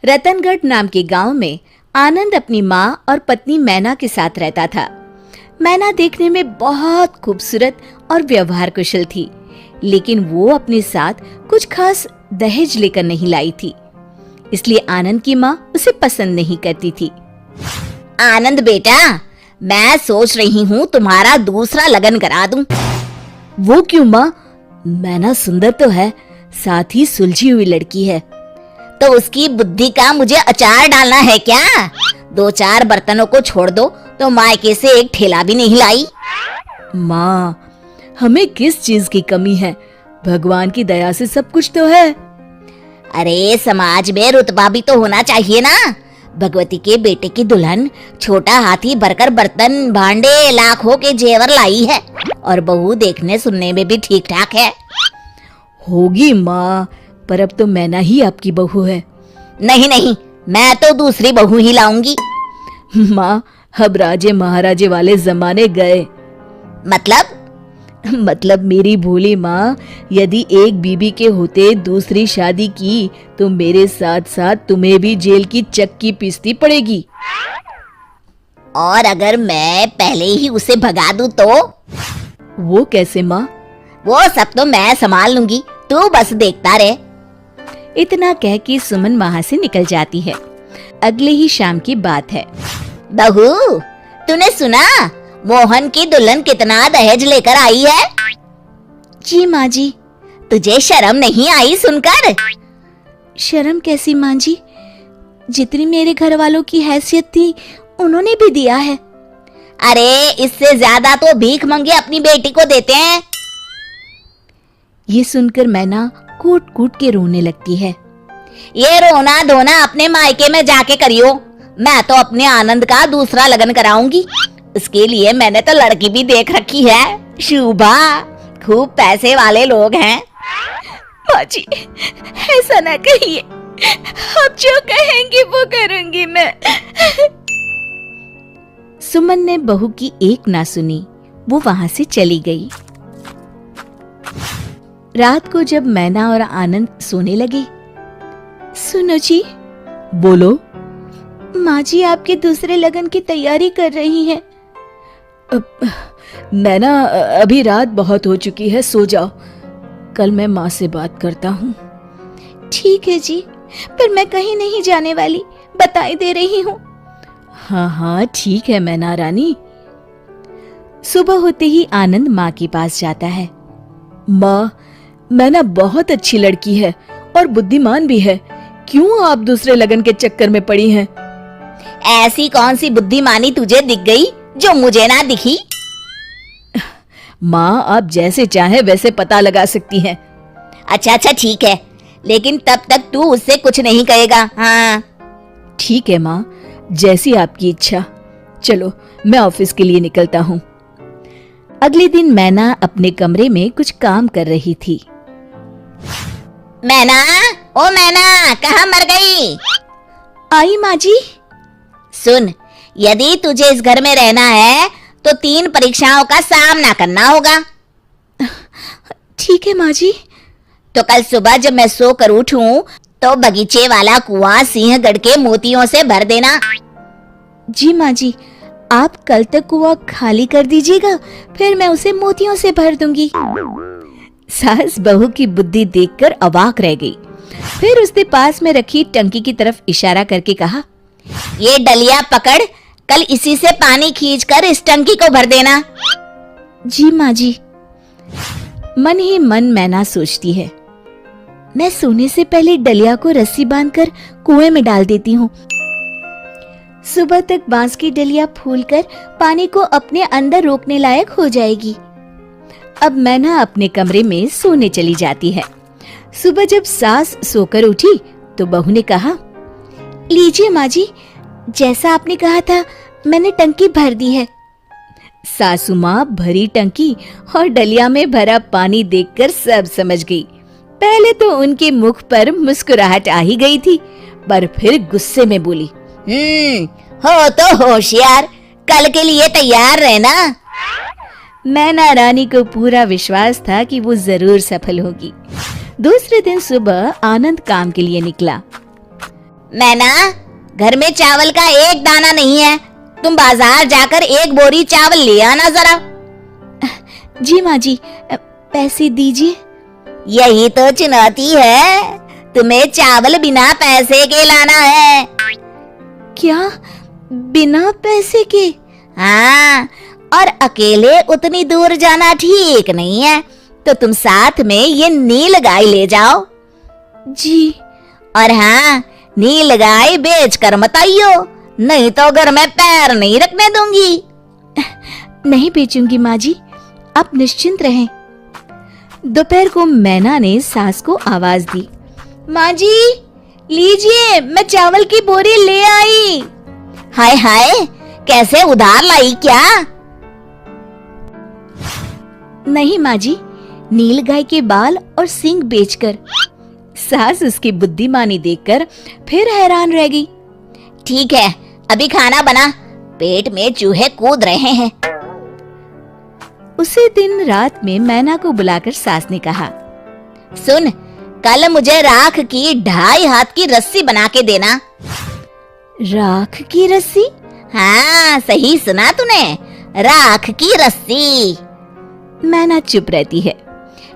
रतनगढ़ नाम के गांव में आनंद अपनी माँ और पत्नी मैना के साथ रहता था। मैना देखने में बहुत खूबसूरत और व्यवहार कुशल थी, लेकिन वो अपने साथ कुछ खास दहेज लेकर नहीं लाई थी, इसलिए आनंद की माँ उसे पसंद नहीं करती थी। आनंद बेटा, मैं सोच रही हूँ तुम्हारा दूसरा लगन करा दूं। वो क्यों माँ? मैना सुंदर तो है, साथ ही सुलझी हुई लड़की है। तो उसकी बुद्धि का मुझे अचार डालना है क्या? 2-4 बर्तनों को छोड़ दो तो मायके से एक ठेला भी नहीं लाई। माँ, हमें किस चीज की कमी है? भगवान की दया से सब कुछ तो है। अरे समाज में रुतबा भी तो होना चाहिए ना। भगवती के बेटे की दुल्हन छोटा हाथी भरकर बर्तन भांडे लाखों के जेवर लाई है, और बहू देखने सुनने में भी ठीक ठाक है। होगी माँ, पर अब तो मैना ही आपकी बहू है। नहीं नहीं, मैं तो दूसरी बहू ही लाऊंगी। माँ, अब राजे महाराजे वाले जमाने गए। मतलब मेरी भोली माँ, यदि एक बीबी के होते दूसरी शादी की तो मेरे साथ साथ तुम्हें भी जेल की चक्की पीसती पड़ेगी। और अगर मैं पहले ही उसे भगा दूं तो? वो कैसे माँ? वो सब तो मैं संभाल लूंगी, तू बस देखता रहे। इतना कह के सुमन वहाँ से निकल जाती है। अगले ही शाम की बात है। बहू, तूने सुना मोहन की दुल्हन कितना दहेज लेकर आई है? जी माँ जी। तुझे शर्म नहीं आई सुनकर? शर्म कैसी माँ जी? जितनी मेरे घर वालों की हैसियत थी उन्होंने भी दिया है। अरे इससे ज्यादा तो भीख मंगे अपनी बेटी को देते हैं। ये सुनकर मैना कूट कूट के रोने लगती है। ये रोना धोना अपने मायके में जाके करियो। मैं तो अपने आनंद का दूसरा लगन कराऊंगी। उसके लिए मैंने तो लड़की भी देख रखी है, शुभा। खूब पैसे वाले लोग हैं। माँ जी, ऐसा ना कहिए, आप जो कहेंगी वो करूंगी मैं। सुमन ने बहू की एक ना सुनी, वो वहां से चली गई। रात को जब मैना और आनंद सोने लगे, सुनो जी। बोलो। माँ जी आपके दूसरे लगन की तैयारी कर रही हैं। मैना, अभी रात बहुत हो चुकी है, सो जाओ। कल मैं माँ से बात करता हूँ। ठीक है जी, पर मैं कहीं नहीं जाने वाली, बताई दे रही हूँ। हाँ हाँ ठीक है मैना रानी। सुबह होते ही आनंद माँ के पास जाता है। माँ, मैना बहुत अच्छी लड़की है और बुद्धिमान भी है, क्यों आप दूसरे लगन के चक्कर में पड़ी हैं? ऐसी कौन सी बुद्धिमानी तुझे दिख गई जो मुझे ना दिखी? माँ, आप जैसे चाहे वैसे पता लगा सकती हैं। अच्छा ठीक है, लेकिन तब तक तू उससे कुछ नहीं कहेगा। हाँ ठीक है माँ, जैसी आपकी इच्छा। चलो मैं ऑफिस के लिए निकलता हूँ। अगले दिन मैना अपने कमरे में कुछ काम कर रही थी। मैना, ओ मैना, कहाँ मर गई? आई माँ जी। सुन, यदि तुझे इस घर में रहना है तो 3 परीक्षाओं का सामना करना होगा। ठीक है माँ जी। तो कल सुबह जब मैं सो कर उठूं तो बगीचे वाला कुआं सिंहगढ़ के मोतियों से भर देना। जी माँ जी, आप कल तक कुआं खाली कर दीजिएगा, फिर मैं उसे मोतियों से भर दूंगी। सास बहू की बुद्धि देखकर अवाक रह गई। फिर उसने पास में रखी टंकी की तरफ इशारा करके कहा, ये डलिया पकड़, कल इसी से पानी खींचकर इस टंकी को भर देना। जी माँ जी। मन ही मन मैना सोचती है, मैं सोने से पहले डलिया को रस्सी बांधकर कुएं में डाल देती हूँ। सुबह तक बांस की डलिया फूलकर पानी को अपने अंदर रोकने लायक हो जाएगी। अब मैना अपने कमरे में सोने चली जाती है। सुबह जब सास सोकर उठी तो बहू ने कहा, लीजिए माँ जी, जैसा आपने कहा था मैंने टंकी भर दी है। सासू माँ भरी टंकी और डलिया में भरा पानी देखकर सब समझ गई। पहले तो उनके मुख पर मुस्कुराहट आ ही गई थी, पर फिर गुस्से में बोली, हो तो होशियार, कल के लिए तैयार रहना। मैना रानी को पूरा विश्वास था कि वो जरूर सफल होगी। दूसरे दिन सुबह आनंद काम के लिए निकला। मैना, घर में चावल का एक दाना नहीं है, तुम बाजार जाकर एक बोरी चावल ले आना जरा। जी माँ जी, पैसे दीजिए। यही तो चुनौती है, तुम्हें चावल बिना पैसे के लाना है। क्या, बिना पैसे के? हाँ, और अकेले उतनी दूर जाना ठीक नहीं है, तो तुम साथ में ये नील गाय ले जाओ। जी। और हाँ, नील गाय बेच कर मत आइयो, नहीं तो घर में पैर नहीं रखने दूंगी। नहीं बेचूंगी माँ जी, आप निश्चिंत रहें। दोपहर को मैना ने सास को आवाज दी, माँ जी लीजिए, मैं चावल की बोरी ले आई। हाय हाय, कैसे उधार लाई क्या? नहीं माँ जी, नील गाय के बाल और सींग बेचकर। सास उसकी बुद्धिमानी देखकर फिर हैरान रह गई। ठीक है, अभी खाना बना, पेट में चूहे कूद रहे हैं। उसी दिन रात में मैना को बुलाकर सास ने कहा, सुन, कल मुझे राख की 2.5 हाथ की रस्सी बना के देना। राख की रस्सी? हाँ, सही सुना तूने, राख की रस्सी। मैना चुप रहती है।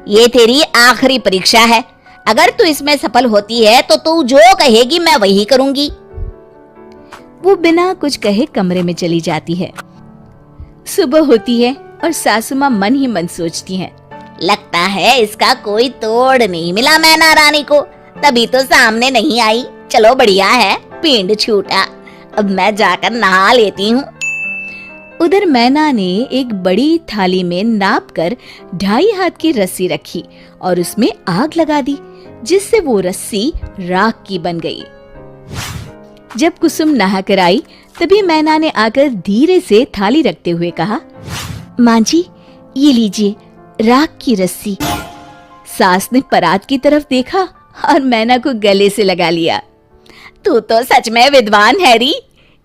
ये तेरी आखिरी परीक्षा है, अगर तू इसमें सफल होती है तो तू जो कहेगी मैं वही करूंगी। वो बिना कुछ कहे कमरे में चली जाती है। सुबह होती है और सासू माँ मन ही मन सोचती हैं, लगता है इसका कोई तोड़ नहीं मिला मैना रानी को, तभी तो सामने नहीं आई। चलो बढ़िया है, पिंड छूटा, अब मैं जाकर नहा लेती हूँ। उधर मैना ने एक बड़ी थाली में नाप कर 2.5 हाथ की रस्सी रखी और उसमें आग लगा दी, जिससे वो रस्सी राख की बन गई। जब कुसुम नहा कर आई, तभी मैना ने आकर धीरे से थाली रखते हुए कहा, माँ जी ये लीजिए राख की रस्सी। सास ने परात की तरफ देखा और मैना को गले से लगा लिया। तू तो सच में विद्वान है री,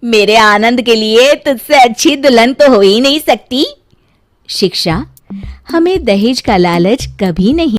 मेरे आनंद के लिए तुझसे अच्छी दुल्हन तो हो ही नहीं सकती। शिक्षा, हमें दहेज का लालच कभी नहीं